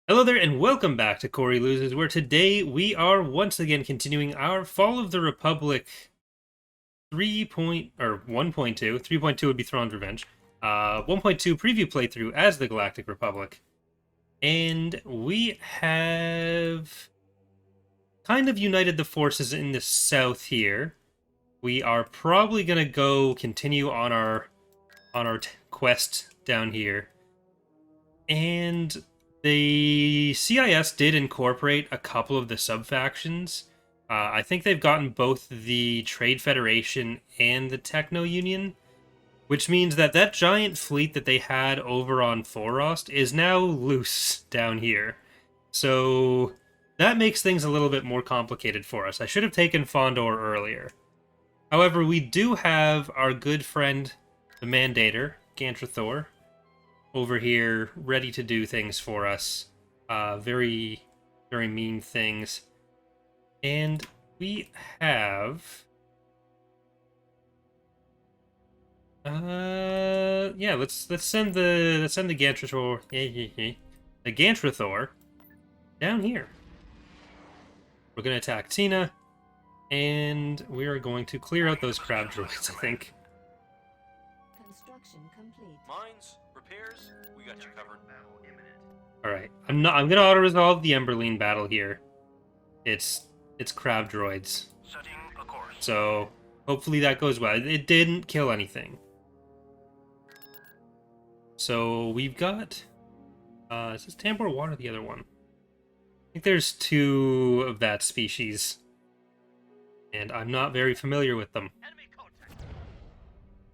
Hello there, and welcome back to Corey Loses, where today we are once again continuing our Fall of the Republic 1.2. 3.2 would be Thrawn's Revenge. 1.2 preview playthrough as the Galactic Republic. And we have kind of united the forces in the south here. We are probably going to continue on our quest down here. And the CIS did incorporate a couple of the sub-factions. I think they've gotten both the Trade Federation and the Techno Union, which means that that giant fleet that they had over on Forost is now loose down here. So that makes things a little bit more complicated for us. I should have taken Fondor earlier. However, we do have our good friend, the Mandator, Gantrathor, over here, ready to do things for us. Very, very mean things. And we have... yeah, let's send the Gantrathor... the Gantrathor down here. We're gonna attack Tana, and we are going to clear out those crab droids, I think. Construction complete. Mines, repairs, we got you covered. Alright, I'm gonna auto-resolve the Emberline battle here. It's crab droids. Setting a course. So hopefully that goes well. It didn't kill anything. So we've got is this Tambor Water the other one? I think there's two of that species. And I'm not very familiar with them.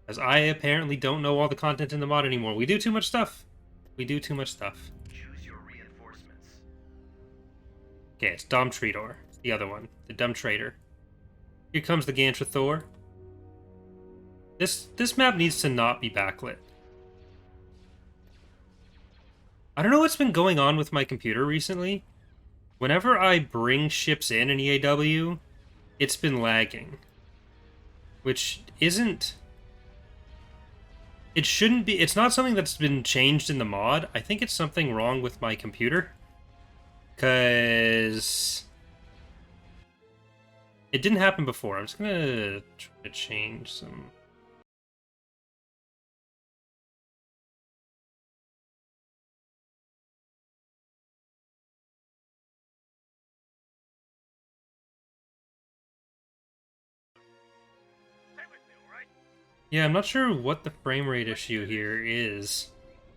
As I apparently don't know all the content in the mod anymore. We do too much stuff. We do too much stuff. Choose your reinforcements. Okay, it's Dom Treador. It's the other one. The Dumb Traitor. Here comes the Gantrathor. This map needs to not be backlit. I don't know what's been going on with my computer recently. Whenever I bring ships in EAW, it's been lagging. Which isn't... It shouldn't be... It's not something that's been changed in the mod. I think it's something wrong with my computer. Because... It didn't happen before. I'm just gonna try to change some... Yeah, I'm not sure what the frame rate issue here is.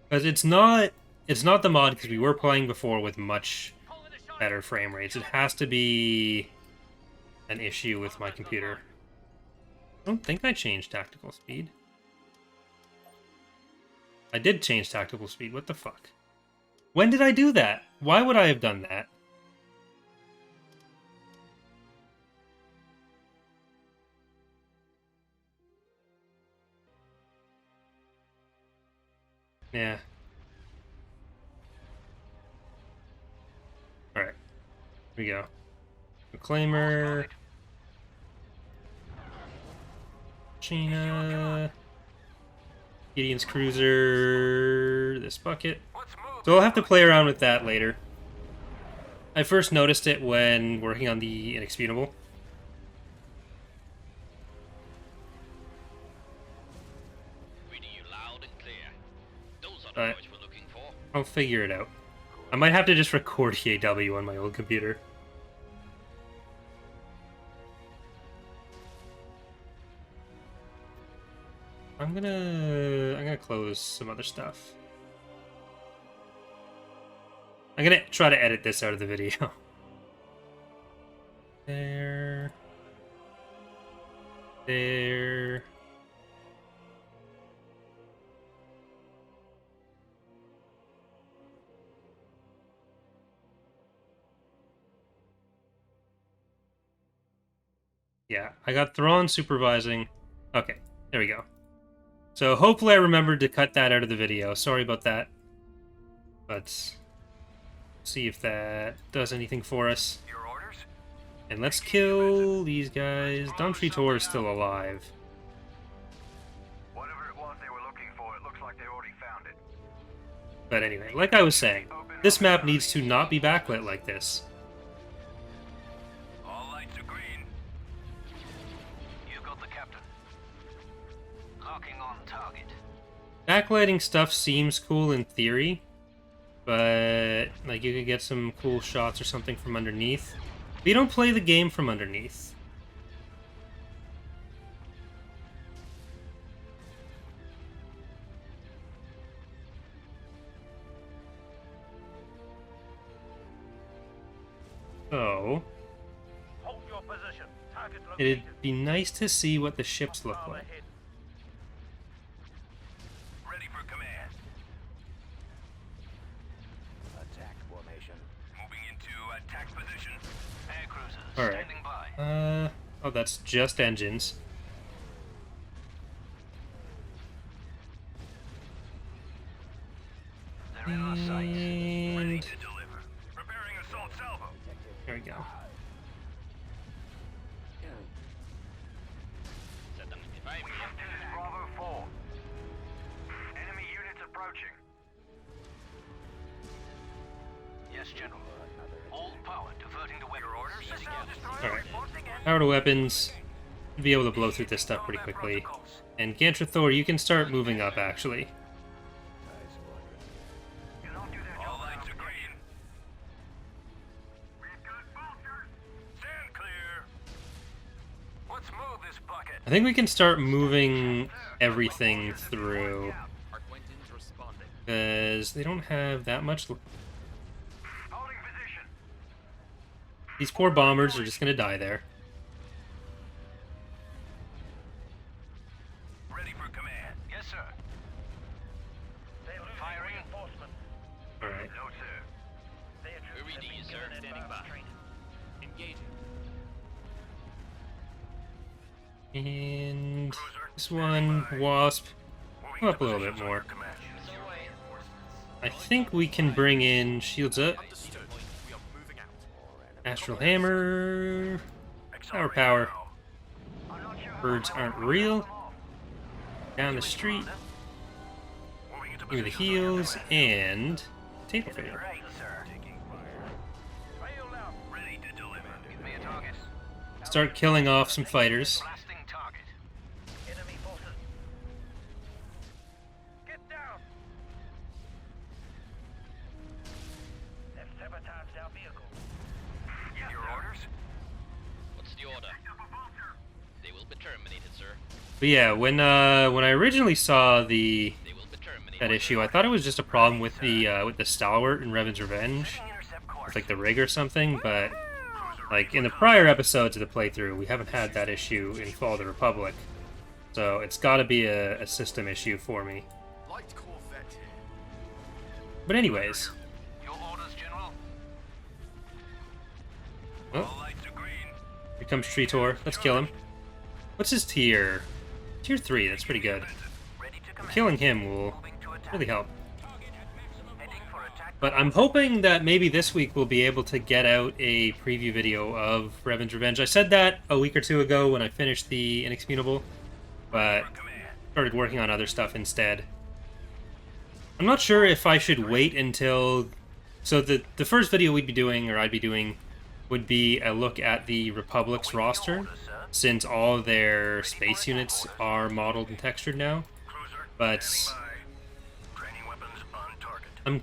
Because it's not the mod, because we were playing before with much better frame rates. It has to be an issue with my computer. I don't think I changed tactical speed. I did change tactical speed, what the fuck? When did I do that? Why would I have done that? Yeah. Alright. Here we go. Reclaimer. China. Gideon's Cruiser. This bucket. So I'll have to play around with that later. I first noticed it when working on the Inexputable. But I'll figure it out. I might have to just record EAW on my old computer. I'm gonna close some other stuff. I'm gonna try to edit this out of the video. There. There. Yeah, I got Thrawn supervising. Okay, there we go. So hopefully I remembered to cut that out of the video. Sorry about that. Let's see if that does anything for us. Your orders? And let's kill these guys. Dom Treador is still alive. Whatever it was they were looking for, it looks like they already found it. But anyway, like I was saying, Open This map needs to not be backlit like this. All lights are green. You got the captain. Locking on target. Backlighting stuff seems cool in theory, but like you could get some cool shots or something from underneath. But you don't play the game from underneath. So, Hold your position. Target it'd be nice to see what the ships look like. Ready for command. Attack formation. Moving into attack position. Air cruisers All right. standing by. Oh, that's just engines. They're in our sights. Ready And to deliver. Preparing assault salvo. there we go. This is Bravo 4. Enemy units approaching. Yes, General. All power diverting to weapons. Your orders? All right. Power to weapons. Be able to blow through this stuff pretty quickly. And Gantra Thor, you can start moving up actually. All lights are green. We've got vultures. Stand clear. Let's move this bucket. I think we can start moving everything through Arquentin's responding. because they don't have that much. Holding position. These poor bombers are just gonna die there. Ready for command. Yes, sir. Firing. Reinforcement. All right. No, sir. We're reading you, sir. Standing by. Engaging. And this one, Wasp, come up a little bit more. So away. I think we can bring in shields up, Understood. We are moving out. Astral Hammer, power. Birds aren't real. Down the street, give me the heals and table failure. Right, sir. Taking fire. Rail out. Ready to deliver. Give me a target. Start killing off some fighters. Blasting target. Enemy forces. Get down. They've sabotaged our vehicle. Yes, your orders? What's the order? They will be terminated, sir. But yeah, when I originally saw the They will be terminated. that issue, I thought it was just a problem with the Stalwart in Revan's Revenge, Intercept course. with like the rig or something. But like in the prior episodes of the playthrough, we haven't had that issue in Fall of the Republic, so it's got to be a system issue for me. Light Corvette here. But anyways, Your orders, General. oh, All lights are green. here comes Tritor. Let's kill him. What's his tier? Tier 3. That's pretty good. Ready to command. Killing him will Moving to attack. really help. Heading for attack. But I'm hoping that maybe this week we'll be able to get out a preview video of Revan's Revenge. I said that a week or two ago when I finished the Inexpugnable, but Command. started working on other stuff instead. I'm not sure if I should wait until... So the first video we'd be doing, or I'd be doing, would be a look at the Republic's roster, since all their space units are modeled and textured now. Cruiser. But Training weapons on target.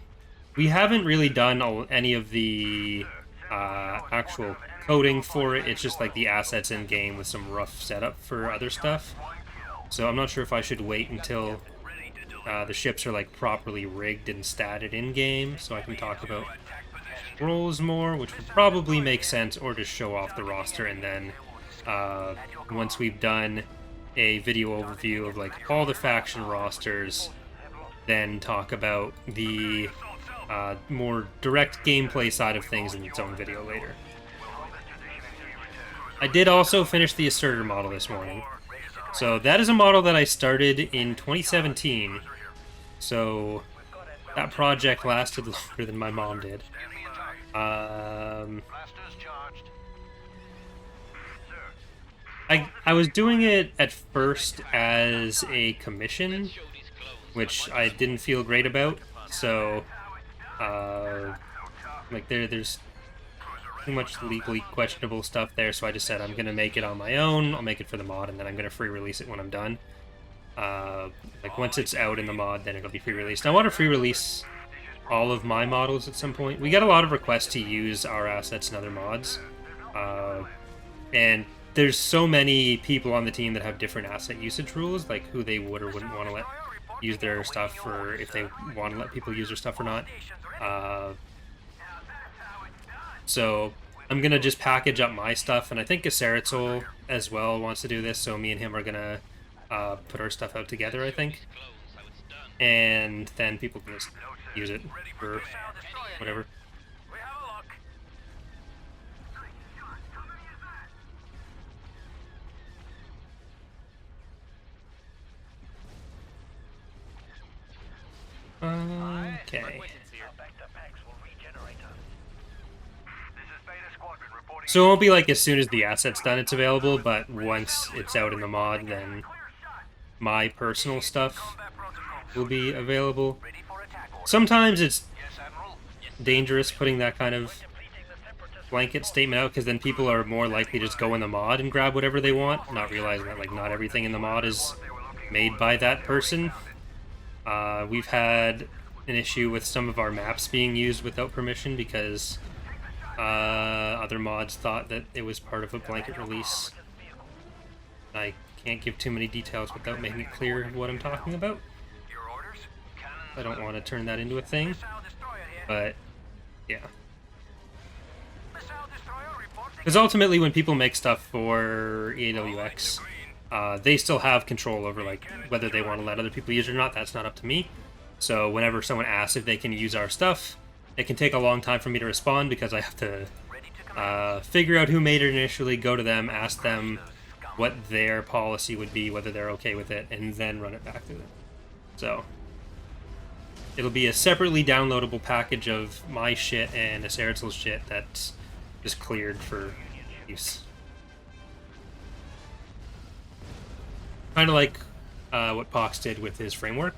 we haven't really done any of the actual coding for it. It's just like the assets in game with some rough setup for other stuff. So I'm not sure if I should wait until Ready to deliver. the ships are like properly rigged and statted in game, so I can talk about Attack position. roles more, which would probably make sense, or just show off the roster, and then once we've done a video overview of like all the faction rosters, then talk about the more direct gameplay side of things in its own video later. I did also finish the Asserter model this morning. So that is a model that I started in 2017. So that project lasted longer than my mom did. Blasters charged. Sir. I was doing it at first as a commission, which I didn't feel great about. So Like there's too much legally questionable stuff there, so I just said I'm gonna make it on my own. I'll make it for the mod, and then I'm gonna free release it when I'm done. Like once it's out in the mod, then it'll be free released. I want to free release all of my models at some point. We get a lot of requests to use our assets in other mods, and there's so many people on the team that have different asset usage rules, like who they would or wouldn't want to let use their stuff, or if they want to let people use their stuff or not. So I'm gonna just package up my stuff, and I think Gaseritzel as well wants to do this, so me and him are gonna put our stuff out together, I think. And then people can just use it for whatever. Okay. So it won't be like as soon as the asset's done it's available, but once it's out in the mod, then my personal stuff will be available. Sometimes it's dangerous putting that kind of blanket statement out, because then people are more likely to just go in the mod and grab whatever they want, not realizing that like not everything in the mod is made by that person. We've had an issue with some of our maps being used without permission because other mods thought that it was part of a blanket release. I can't give too many details without making it clear what I'm talking about. I don't want to turn that into a thing, but yeah. Because ultimately when people make stuff for EAWX, they still have control over like whether they want to let other people use it or not. That's not up to me. So whenever someone asks if they can use our stuff, it can take a long time for me to respond because I have to figure out who made it initially, go to them, ask them what their policy would be, whether they're okay with it, and then run it back to them. So it'll be a separately downloadable package of my shit and Aseritzel's shit that's just cleared for use. Kind of like what Pox did with his framework.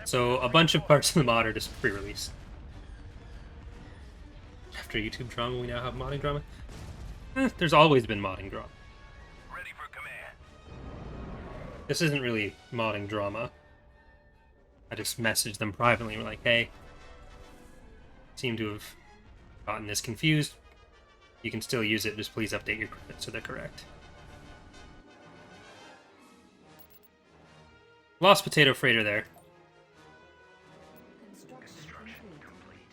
So a bunch of parts of the mod are just pre-release. After YouTube drama, we now have modding drama. There's always been modding drama. Ready for command. This isn't really modding drama. I just messaged them privately. We're like, hey, seem to have gotten this confused. You can still use it, just please update your credits so they're correct. Lost potato freighter there. Construction complete.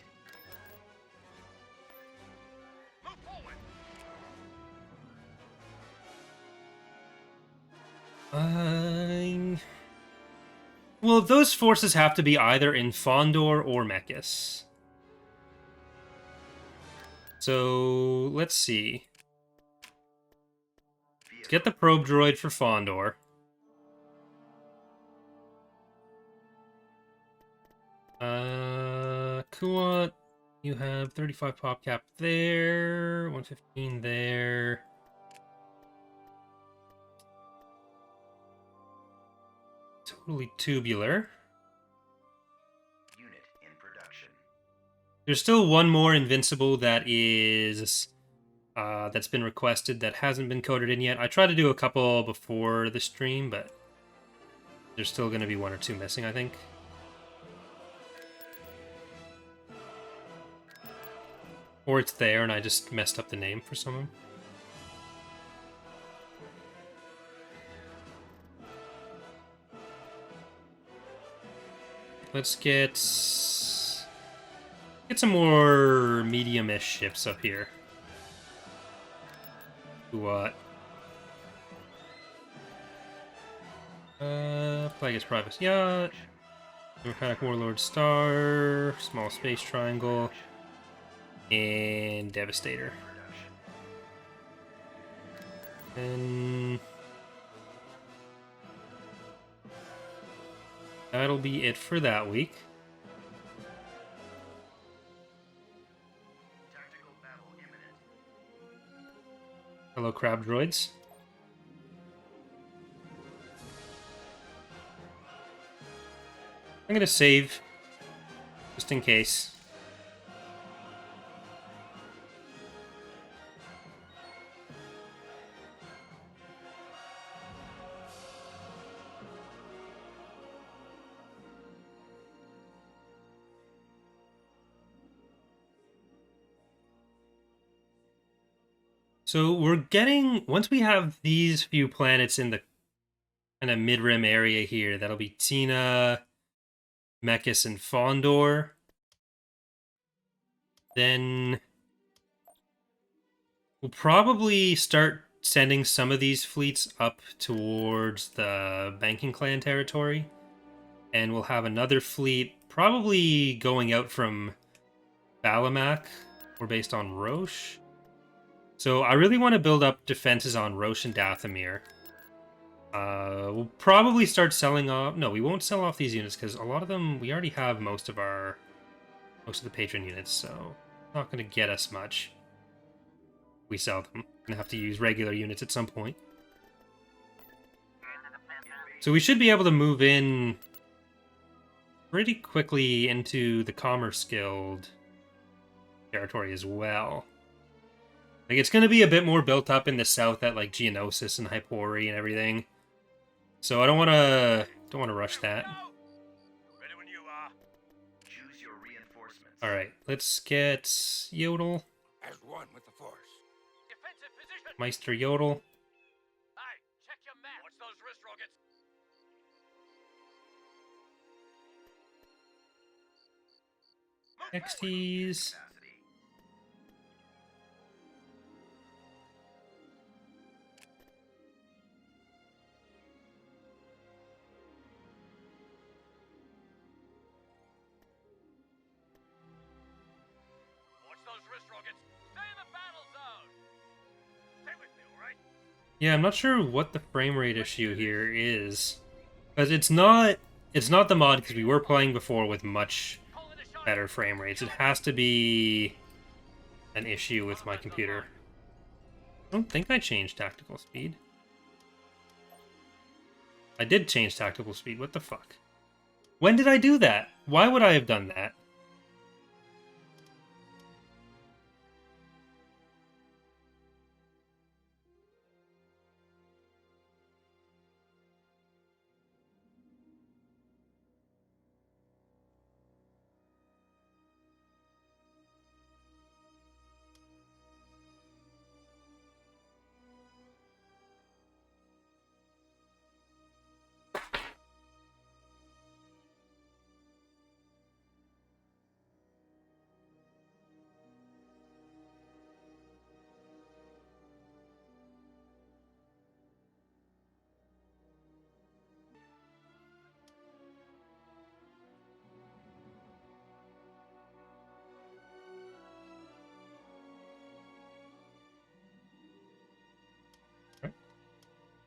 Well, those forces have to be either in Fondor or Mechis. So, let's see. Let's get the probe droid for Fondor. Kuat, you have 35 pop cap there, 115 there. Totally tubular. Unit in production. There's still one more invincible that is that's been requested that hasn't been coded in yet. I tried to do a couple before the stream, but there's still going to be one or two missing, I think. Or it's there and I just messed up the name for someone. Let's get some more medium-ish ships up here. What? Plagueis Privacy Yacht, Mechanic Warlord Star, Small Space Triangle, and Devastator. And that'll be it for that week. Tactical battle imminent. Hello, crab droids. I'm gonna save just in case. So we're getting, once we have these few planets in the kind of mid-rim area here, that'll be Tana, Mechis, and Fondor. Then we'll probably start sending some of these fleets up towards the Banking Clan territory. And we'll have another fleet probably going out from Balamak. We're based on Roche. So I really want to build up defenses on Roche and Dathomir. We'll probably start selling off... No, we won't sell off these units because a lot of them, we already have most of the patron units, so it's not going to get us much. We sell them. We're going to have to use regular units at some point. So we should be able to move in pretty quickly into the Commerce Guild territory as well. Like, it's going to be a bit more built up in the south at, like, Geonosis and Hypori and everything. So I don't want to rush that. Ready when you are. Choose your reinforcements. Alright, let's get Yodel. As one with the Force. Defensive position! Meister Yodel. Hey, check your map! Watch those wrist rockets! XTs. Capacity. Watch those wrist rockets! Stay in the battle zone! Stay with me, alright? Yeah, I'm not sure what the frame rate issue here is. Because it's not the mod, because we were playing before with much Calling a shot! better frame rates. It has to be an issue with my computer. I don't think I changed tactical speed. I did change tactical speed. What the fuck? When did I do that? Why would I have done that?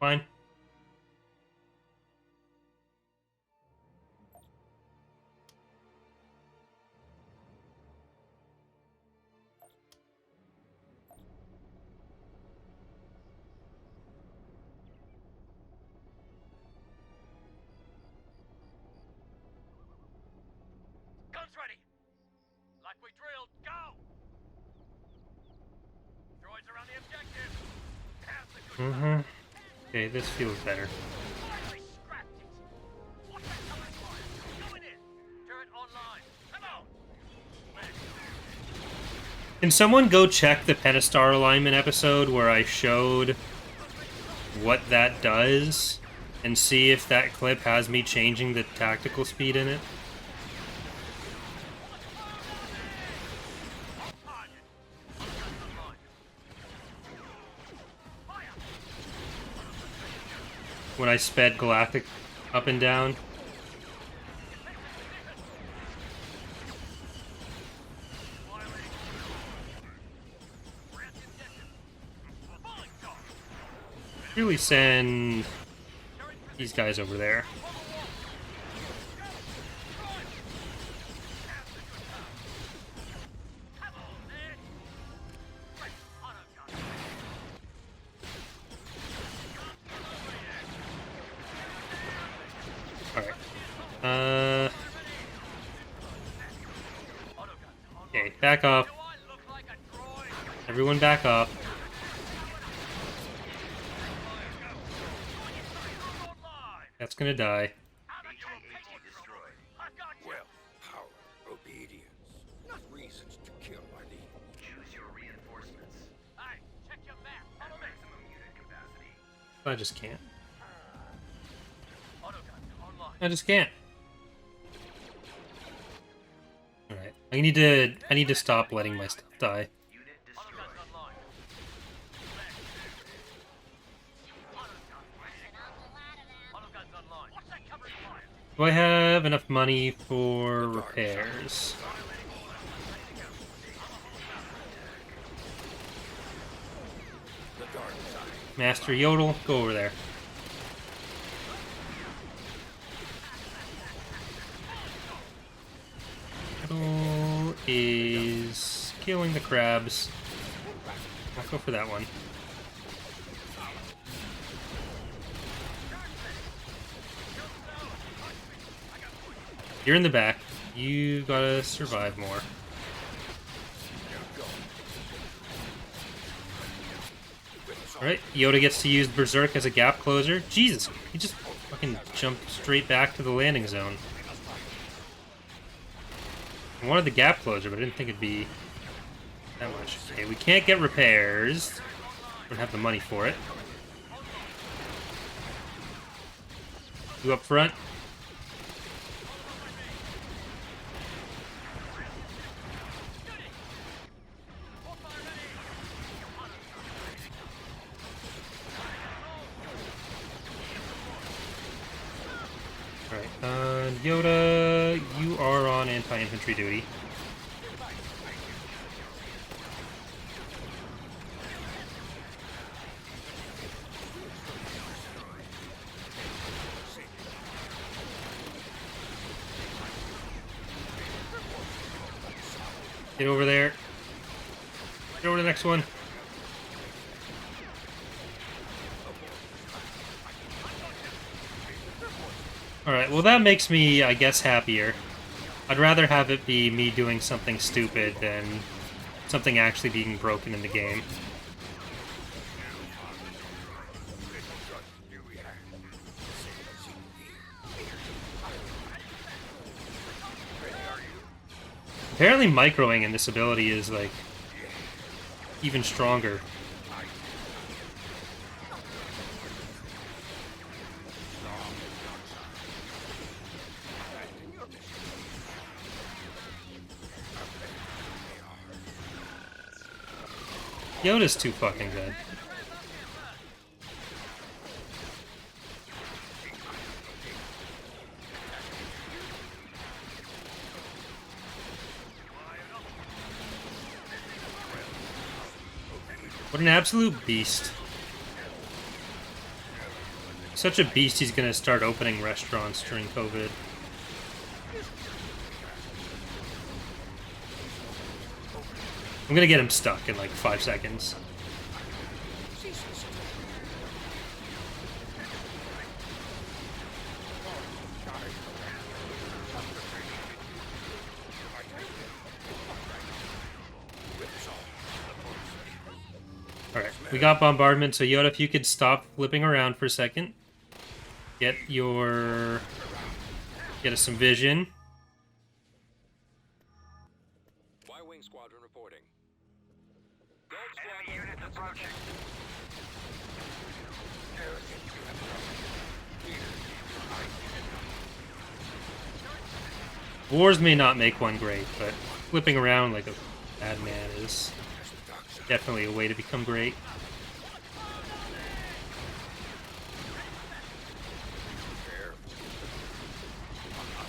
Fine. Guns ready! Like we drilled, go! Droids around the objective! Have the good Mm-hmm. Okay, this feels better. Finally scrapped it! What's that coming fire? Going in! Turret online! Come on! Can someone go check the Pentastar alignment episode where I showed what that does and see if that clip has me changing the tactical speed in it? When I sped Galactic up and down. Really send these guys over there. Alright. Okay, back up. Do I look like a droid? Everyone back up. Online. That's gonna die. I'm a destroyed. I've got you. Well, power, obedience, not reasons to kill, are they? Choose your reinforcements. Hey, check your map. Follow me. Maximum unit capacity. I just can't. Autogun online. I just can't. Alright. I need to stop letting my stuff die. Unit destroyed. Autoguns online. Autoguns online. What's that covering fire? Do I have enough money for repairs? The dark side. Master Yodel, go over there. Yodel is killing the crabs. I'll go for that one. You're in the back. You gotta survive more. Alright, Yoda gets to use Berserk as a gap closer. Jesus, he just fucking jumped straight back to the landing zone. I wanted the gap closer, but I didn't think it'd be that much. Okay, we can't get repairs. Don't have the money for it. You up front? Alright, Yoda, you are on anti-infantry duty. Get over there. Get over to the next one. Alright, well that makes me, I guess, happier. I'd rather have it be me doing something stupid than something actually being broken in the game. Apparently microing in this ability is, like, even stronger. Yoda's too fucking good. What an absolute beast. Such a beast, he's gonna start opening restaurants during COVID. I'm gonna get him stuck in like 5 seconds. Alright, we got bombardment, so Yoda, if you could stop flipping around for a second. Get us some vision. Y-Wing Squadron reporting. Enemy unit approaching. Wars may not make one great, but flipping around like a madman is definitely a way to become great.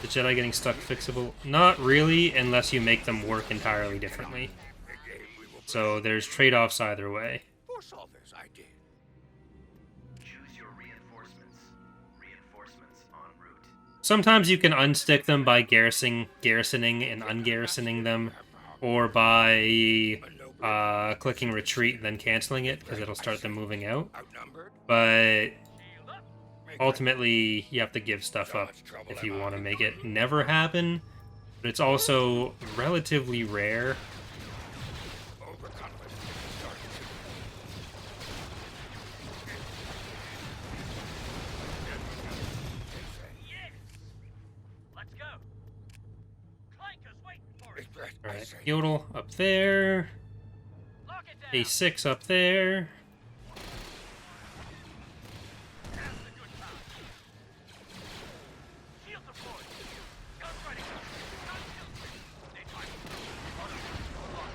The Jedi getting stuck fixable? Not really, unless you make them work entirely differently. So there's trade-offs either way. Force all this, I did. Choose your reinforcements. Reinforcements en route. Sometimes you can unstick them by garrisoning and ungarrisoning them, or by clicking retreat and then canceling it, because it'll start them moving out. Outnumbered? But ultimately, you have to give stuff up if you want to make it never happen. but it's also relatively rare. Overconfident. Starting to. Yes! Let's go! Clanker's waiting for us! Is that I Alright, say? Yodel up there. Lock it down! A6 up there. Now's the good time! Shield deployed! Guns ready! Gun shield! They fight! Hold on! Hold on!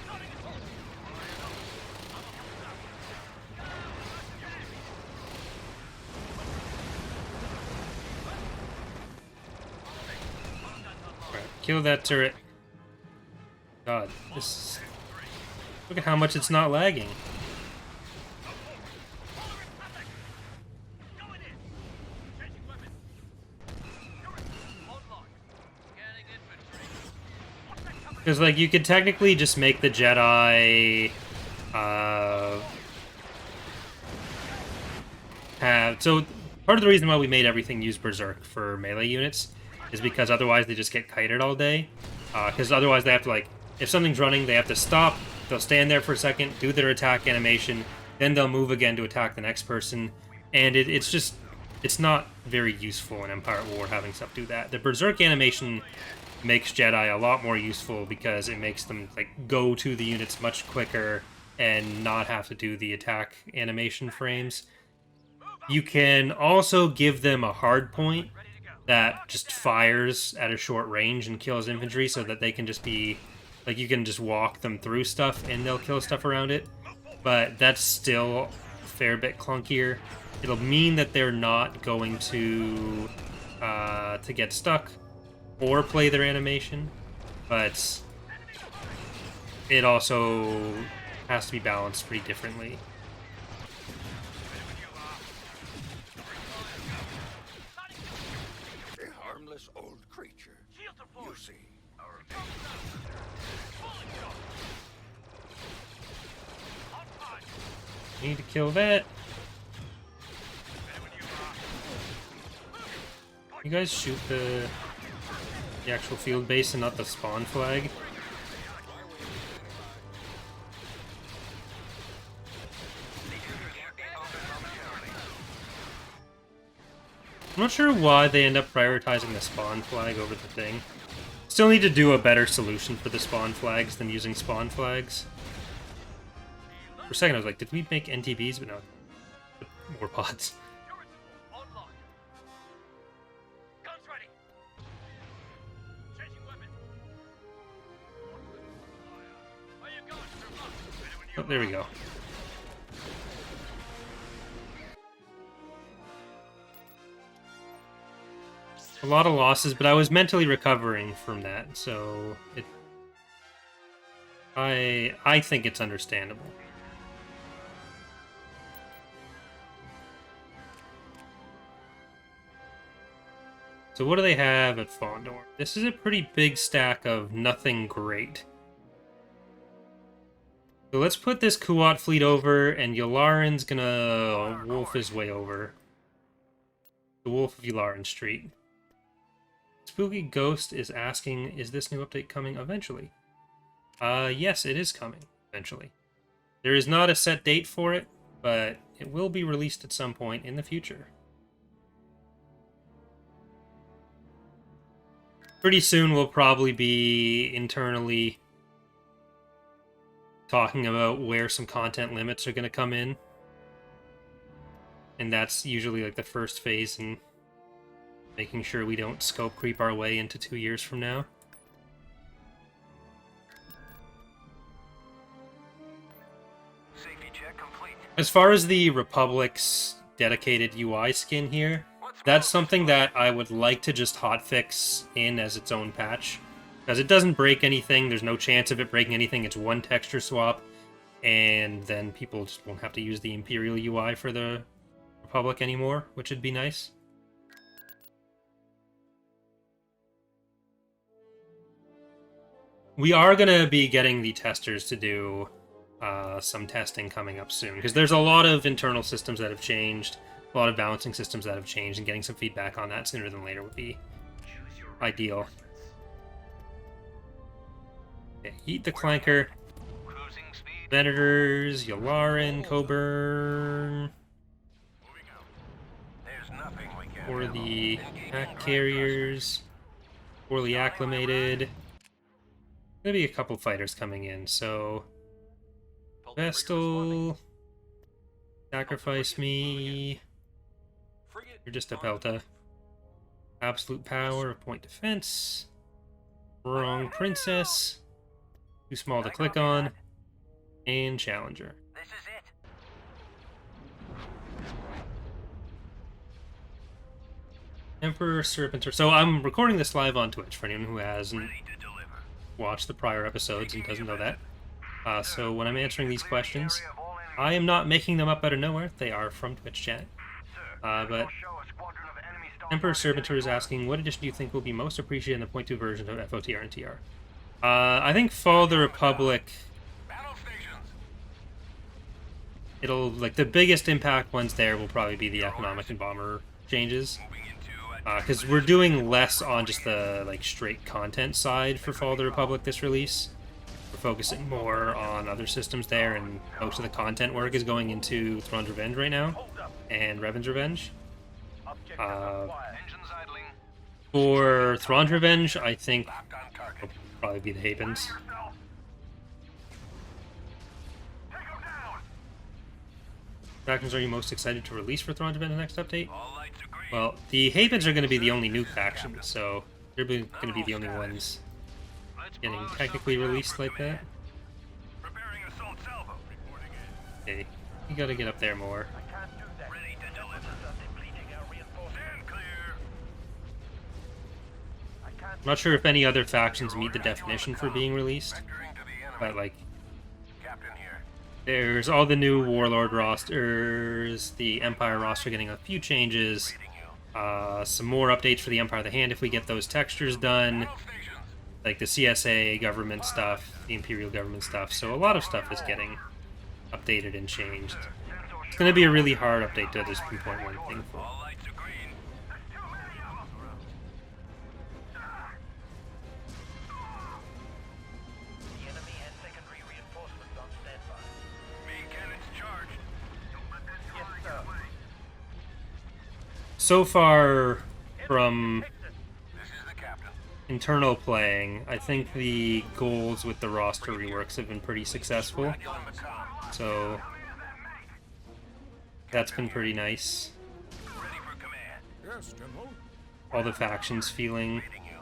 Starting it! Alright, kill that turret. God, this. Look at how much it's not lagging. Going in! Changing weapon! Turret! Hold line! Scanning infantry! What's that coming? Because, like, you could technically just make the Jedi, so, part of the reason why we made everything use Berserk for melee units is because otherwise they just get kited all day. Because otherwise they have to, like, if something's running, they have to stop, they'll stand there for a second, do their attack animation, then they'll move again to attack the next person, and it's not very useful in Empire at War having stuff do that. The Berserk animation makes Jedi a lot more useful because it makes them like go to the units much quicker and not have to do the attack animation frames. You can also give them a hard point that just fires at a short range and kills infantry so that they can just be like, you can just walk them through stuff and they'll kill stuff around it, but that's still a fair bit clunkier. It'll mean that they're not going to get stuck or play their animation, but it also has to be balanced pretty differently. A harmless old creature. Shield deployed! You see. Pulling shot! On fire! Need to kill that. You guys shoot the actual field base and not the spawn flag. I'm not sure why they end up prioritizing the spawn flag over the thing. Still need to do a better solution for the spawn flags than using spawn flags. For a second I was like, did we make NTBs? But no. More pods. Turret support online. Guns ready. Changing weapon. Where you going, sir? Oh, there we go. A lot of losses, but I was recovering from that, so I think it's understandable. So what do they have at Fondor? This is a pretty big stack of nothing great. So let's put this Kuat fleet over, and Yularen's gonna wolf his way over. The Wolf of Yularen Street. Spooky Ghost is asking, is this new update coming eventually? Yes, it is coming eventually. There is not a set date for it, but it will be released at some point in the future. Pretty soon we'll probably be internally talking about where some content limits are going to come in. And that's usually like the first phase in making sure we don't scope creep our way into 2 years from now. Safety check complete. As far as the Republic's dedicated UI skin here, that's something that I would like to just hotfix in as its own patch. Because it doesn't break anything, there's no chance of it breaking anything, it's one texture swap, and then people just won't have to use the Imperial UI for the Republic anymore, which would be nice. We are going to be getting the testers to do some testing coming up soon, because there's a lot of internal systems that have changed, a lot of balancing systems that have changed, and getting some feedback on that sooner than later would be ideal. Okay, eat the Clanker. Cruising speed. Venators, Yularen, Coburn, There's nothing we can't or handle. the Engaging pack drive carriers, poorly acclimated. Maybe a couple fighters coming in, so Vestal, sacrifice me. You're just a Pelta. Absolute power of point defense. Wrong princess. Too small to click on. And challenger. This is it. Emperor Serpenter. So I'm recording this live on Twitch for anyone who hasn't Ready to deliver. watched the prior episodes and doesn't know that. So when I'm answering these questions, I am not making them up out of nowhere. They are from Twitch chat. But Emperor Serpenter is asking, what edition do you think will be most appreciated in the .2 version of FOTR and TR? I think Fall of the Republic, Battle stations. it'll, like, the biggest impact ones there will probably be the economic and bomber changes. Moving into Because we're doing less on just the, like, straight content side for Fall of the Republic this release. We're focusing more on other systems there, and most of the content work is going into Thrawn's Revenge right now, and Revan's Revenge. engines idling. For Thrawn's Revenge, I think Locked on target. it'll probably be the Hapens. Factions are you most excited to release for Thrawn's Revenge in the next update? All lights are green. Well, the Hapens are going to be the only new faction, so they're going to be the only ones Let's getting blow technically something up released for like that. Preparing assault salvo. Reporting in. Okay, you gotta get up there more. Ready to deliver. Stand clear. I'm not sure if any other factions meet the definition for being released, Vectoring to the enemy. but like, Captain here. there's all the new Warlord rosters, the Empire roster getting a few changes, Reading you. some more updates for the Empire of the Hand if we get those textures done, Battle stations. like the CSA government stuff, the Imperial government stuff, so a lot of stuff is getting updated and changed. It's going to be a really hard update to this 3.1 thing for. All lights are green. The enemy has secondary reinforcements on standby. Main cannons charged. Yes, sir. So far, from This is the captain. internal playing, I think the goals with the roster reworks have been pretty successful, On the com. so that's been pretty nice. Ready for command. Yes, General. All the factions feeling Reading you.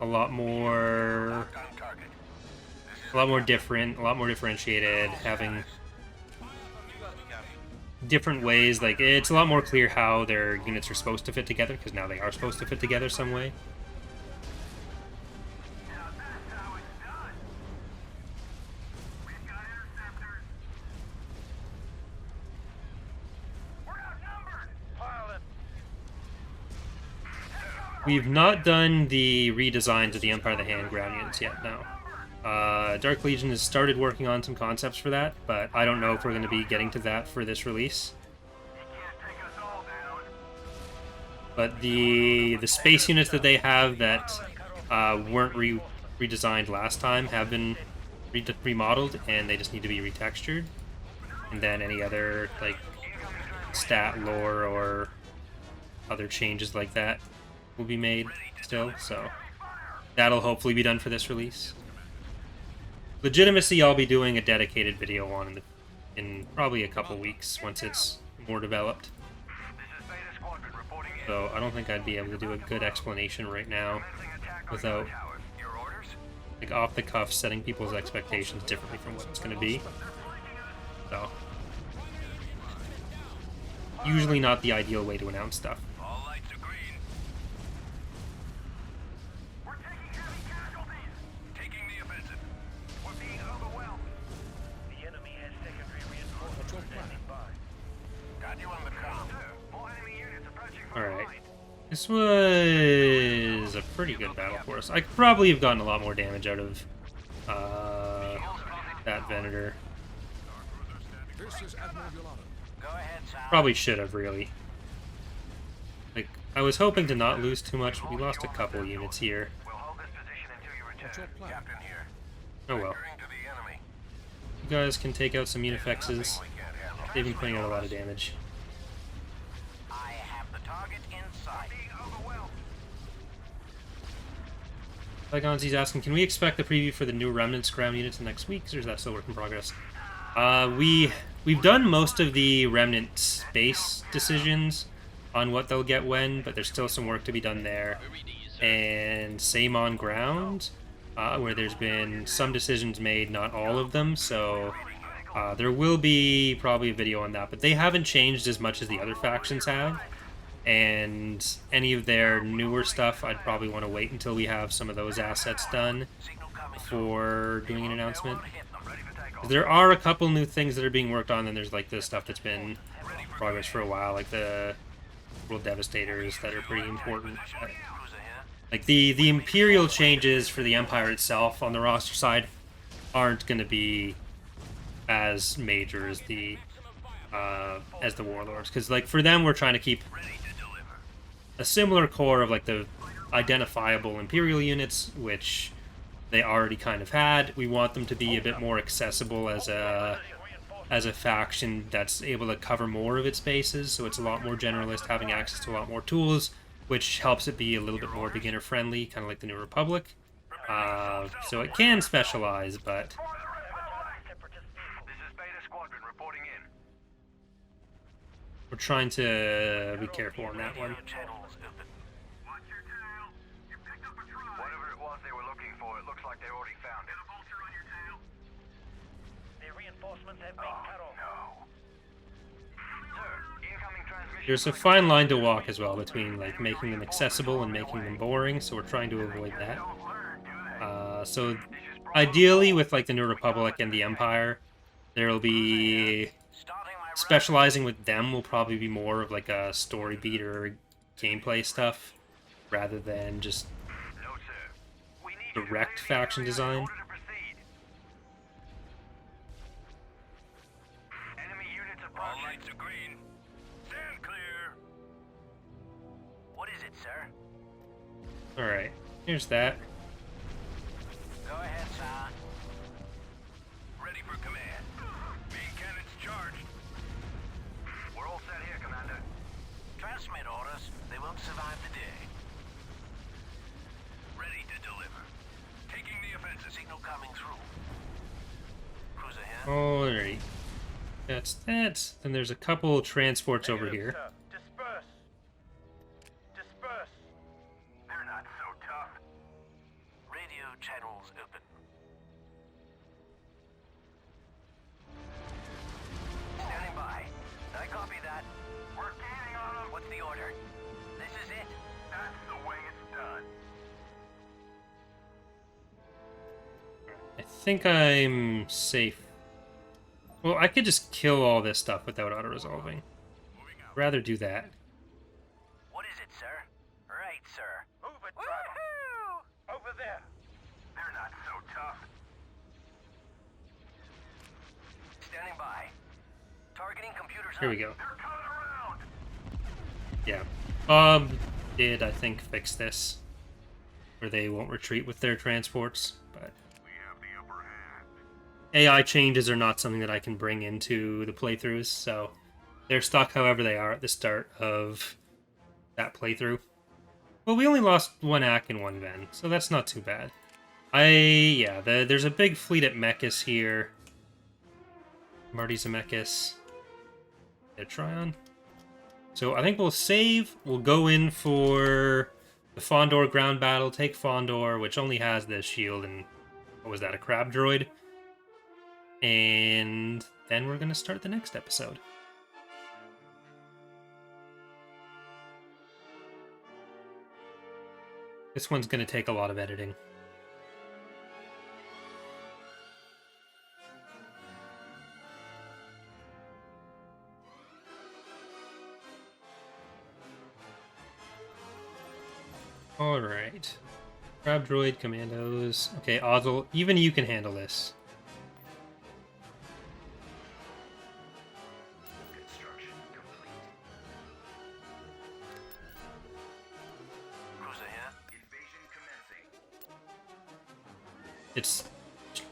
a lot more Locked on target. different, a lot more differentiated, having different ways. Like, it's a lot more clear how their units are supposed to fit together, because now they are supposed to fit together some way. We've not done the redesigns of the Empire of the Hand ground units yet, no. Dark Legion has started working on some concepts for that, but I don't know if we're going to be getting to that for this release. But the space units that they have that weren't redesigned last time have been remodeled, and they just need to be retextured. And then any other, like, stat lore or other changes like that will be made still, so that'll hopefully be done for this release. Legitimacy, I'll be doing a dedicated video on in probably a couple weeks once it's more developed. So I don't think I'd be able to do a good explanation right now without, Your orders? like, off the cuff setting people's expectations differently from what it's going to be. So usually not the ideal way to announce stuff. All lights are green. We're taking heavy casualties. Taking the offensive. We're being overwhelmed. The enemy has secondary reinforcements standing by. Got you on the com. More enemy units approaching from Alright. right. This was a pretty good battle for us. I could probably have gotten a lot more damage out of that Venator. This is Admiral Yolanda. Go ahead, Tom. Probably should have, really. Like, I was hoping to not lose too much, but we lost a couple units here. We'll hold this position until you What's your return. plan? Captain here. Oh well. Surrendering to the enemy. You guys can take out some Unifexes. We can't handle. They've been putting out a lot of damage. I have the target in sight. Being overwhelmed. Lygonzi's asking, can we expect the preview for the new Remnants ground units next week, or is that still work in progress? We've done most of the Remnant space decisions on what they'll get when, but there's still some work to be done there. And same on ground, where there's been some decisions made, not all of them, so there will be probably a video on that, but they haven't changed as much as the other factions have. And any of their newer stuff, I'd probably want to wait until we have some of those assets done before doing an announcement. There are a couple new things that are being worked on, and there's like this stuff that's been in progress for a while, like the World Devastators that are pretty important. Like the Imperial changes for the Empire itself on the roster side aren't going to be as major as the Warlords, because like for them we're trying to keep a similar core of like the identifiable Imperial units, which they already kind of had. We want them to be a bit more accessible as a faction that's able to cover more of its bases, so it's a lot more generalist, having access to a lot more tools, which helps it be a little bit more beginner friendly, kind of like the New Republic. So it can specialize, but This is Beta Squadron reporting in. we're trying to be careful on that one. Channels open. Watch your tail. You picked up a tribe. Whatever it was they were looking for, it looks like they already found it. Get a vulture on your tail. The reinforcements have been cut off. No. Sir, incoming transmission. There's a fine line to walk as well between like making them accessible and making them boring, so we're trying to avoid that. So ideally with like the New Republic and the Empire, there'll be specializing with them will probably be more of like a story beat or gameplay stuff rather than just direct faction design. Enemy units approaching. All lights are green. Stand clear. What is it, sir? Alright, here's that. Go ahead, sir. Ready for command. Main cannons charged. We're all set here, Commander. Transmit orders. They won't survive the day. Ready to deliver. Taking the offensive. Signal coming through. Cruiser here. Alright. That's that. Then there's a couple transports over here. Disperse. Disperse. They're not so tough. Radio channels open. Standing by. I copy that. We're gaining on them. What's the order? This is it. That's the way it's done. I think I'm safe. Well, I could just kill all this stuff without auto-resolving. Rather do that. What is it, sir? Right, sir. Move it, Woohoo! Over there. They're not so tough. Standing by. Targeting computers. Here we go. They're coming around. Yeah. Did I think fix this, where they won't retreat with their transports, but We have the upper hand. AI changes are not something that I can bring into the playthroughs, so they're stuck however they are at the start of that playthrough. Well, we only lost one Ack and one Ven, so that's not too bad. There's a big fleet at Mechas here. Marty's a Mechas. A Tryon. So I think we'll save. We'll go in for the Fondor ground battle, take Fondor, which only has the shield and, what was that, a crab droid? And then we're going to start the next episode. This one's going to take a lot of editing. Alright. Crab droid, commandos. Okay, Ozzel, even you can handle this. Construction complete. Cruiser here. Invasion commencing. It's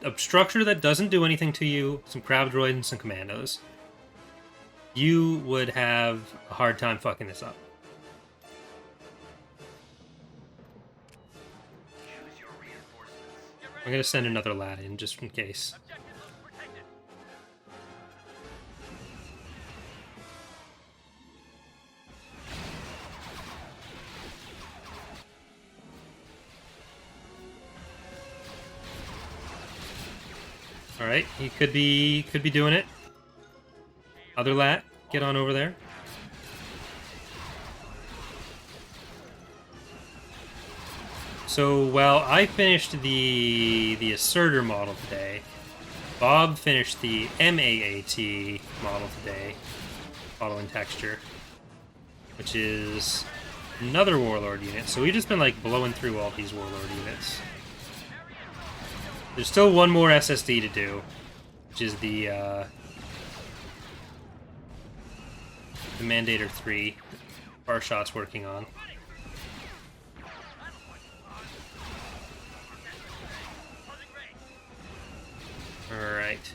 a structure that doesn't do anything to you, some crab droid and some commandos, you would have a hard time fucking this up. Choose your reinforcements. I'm gonna send another lad in just in case. Objective looks protected. All right, he could be doing it. Other lat, get on over there. So, well, I finished the Asserter model today. Bob finished the MAAT model today, model and texture, which is another Warlord unit. So we've just been like blowing through all these Warlord units. There's still one more SSD to do, which is the Mandator 3 Farshot's working on. Alright.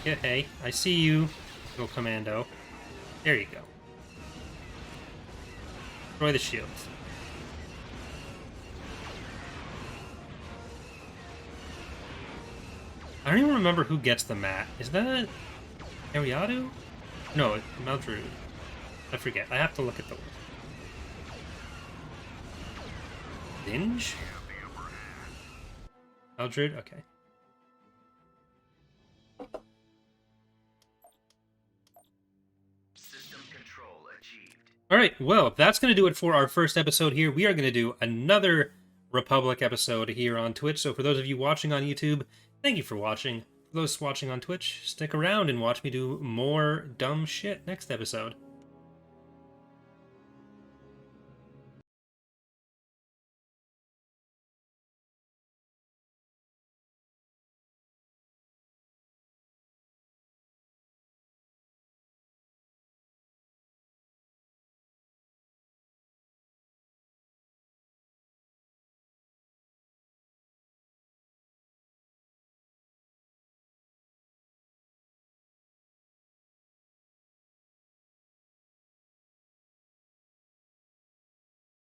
Okay, I see you, little commando. There you go. Destroy the shields. I don't even remember who gets the mat. Is that Ariadu? No, it's Maldrude. I forget. I have to look at the list. Dinge? Maldrude? Okay. System control achieved. Alright, well, that's going to do it for our first episode here. We are going to do another Republic episode here on Twitch. So for those of you watching on YouTube, thank you for watching. For those watching on Twitch, stick around and watch me do more dumb shit next episode.